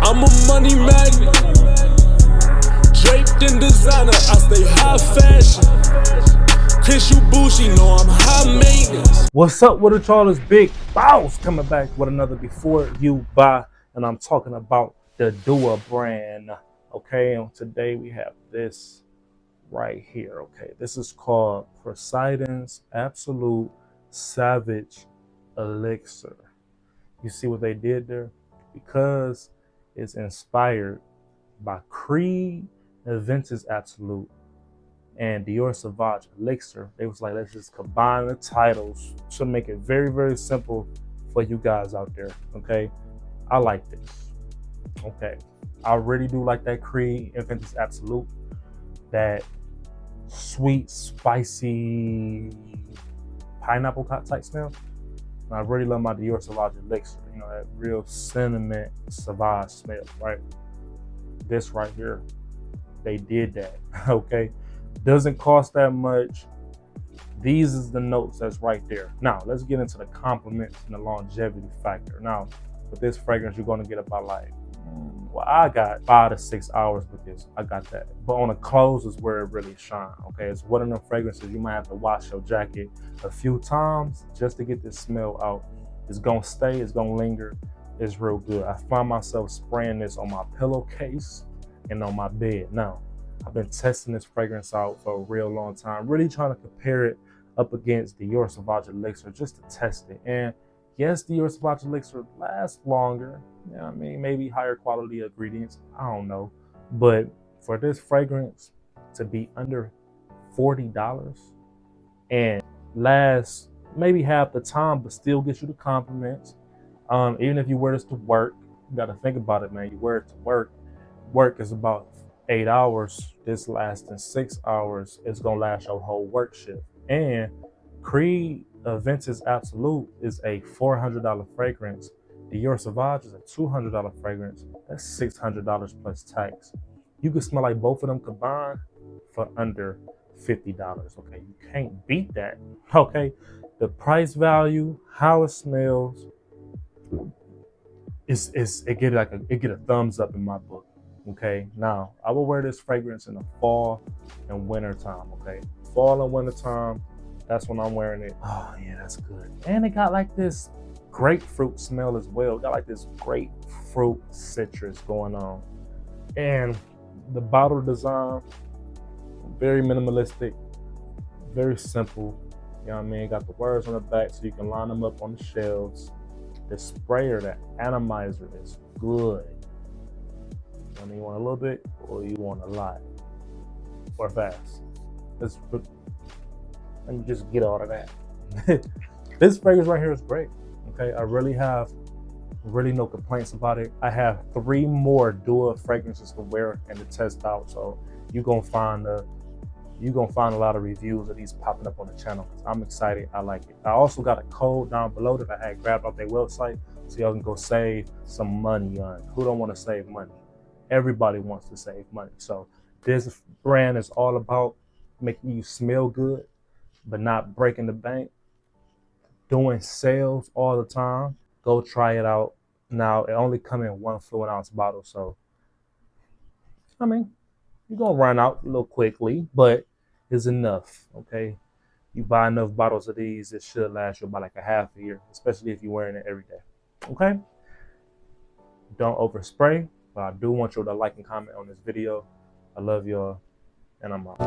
I'm a money magnet, draped in designer, I stay high fashion. Kiss you bougie, know I'm high maintenance. What's up with it, y'all? It's Big Boss coming back with another Before You Buy, and I'm talking about the Dua brand. Okay, and today we have this right here. Okay, this is called Poseidon's Absolute Savage Elixir. You see what they did there? Because it's inspired by Creed, Ventus Absolute, and Dior Sauvage Elixir. They was like, let's just combine the titles to make it very, very simple for you guys out there. Okay, I like this. Okay, I really do like that Creed and Ventus Absolute, that sweet, spicy pineapple type smell. And I really love my Dior Sauvage Elixir. You know, that real cinnamon Sauvage smell, right? This right here, they did that. Okay, doesn't cost that much. These is the notes that's right there. Now let's get into the compliments and the longevity factor. Now with this fragrance, you're going to get about like, well, I got 5 to 6 hours with this. I got that. But on the clothes is where it really shine. Okay, it's one of them fragrances you might have to wash your jacket a few times just to get this smell out. It's gonna stay, it's gonna linger. It's real good. I find myself spraying this on my pillowcase and on my bed. Now I've been testing this fragrance out for a real long time, really trying to compare it up against Dior Sauvage Elixir just to test it. And yes, Dior Sauvage Elixir lasts longer. You know what I mean? Maybe higher quality ingredients. I don't know. But for this fragrance to be under $40 and last maybe half the time, but still gets you the compliments. Even if you wear this to work, you got to think about it, man. You wear it to work. Work is about 8 hours. This lasting 6 hours. It's going to last your whole work shift. And Creed Ventus Absolute is a $400 fragrance. Dior Sauvage is a $200 fragrance. That's $600 plus tax. You can smell like both of them combined for under $50. Okay, you can't beat that. Okay, the price value, how it smells, it get a thumbs up in my book. Okay, now I will wear this fragrance in the fall and winter time. Okay, fall and winter time, that's when I'm wearing it. Oh yeah, that's good. And it got like this grapefruit smell as well. Got like this grapefruit citrus going on. And the bottle design, very minimalistic, very simple. You know what I mean? Got the words on the back so you can line them up on the shelves. The sprayer, the atomizer is good. I mean, you want a little bit or you want a lot or fast. Let me just get all of that. This fragrance right here is great. Okay, I really no complaints about it. I have 3 more Dua fragrances to wear and to test out. So you're gonna find a lot of reviews of these popping up on the channel. I'm excited. I like it. I also got a code down below that I had grabbed off their website, so y'all can go save some money on. Who don't want to save money? Everybody wants to save money. So this brand is all about making you smell good, but not breaking the bank. Doing sales all the time. Go try it out. Now it only comes in 1 fluid ounce bottle, so I mean, you're gonna run out a little quickly, but it's enough. Okay, you buy enough bottles of these, it should last you about like a half a year, especially if you're wearing it every day. Okay, don't overspray, but I do want you to like and comment on this video. I love y'all, and I'm out.